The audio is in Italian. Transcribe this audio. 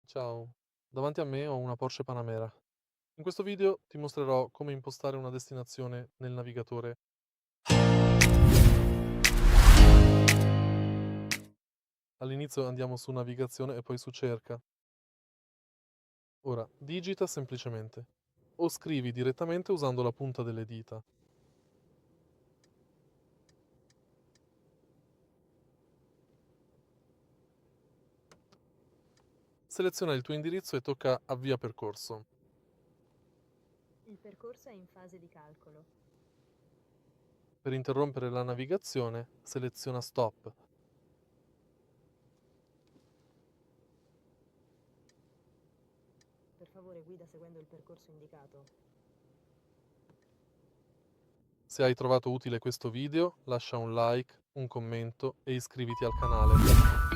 Ciao, davanti a me ho una Porsche Panamera. In questo video ti mostrerò come impostare una destinazione nel navigatore. All'inizio andiamo su Navigazione e poi su Cerca. Ora, digita semplicemente. O scrivi direttamente usando la punta delle dita. Seleziona il tuo indirizzo e tocca Avvia percorso. Il percorso è in fase di calcolo. Per interrompere la navigazione, seleziona Stop. Per favore guida seguendo il percorso indicato. Se hai trovato utile questo video, lascia un like, un commento e iscriviti al canale.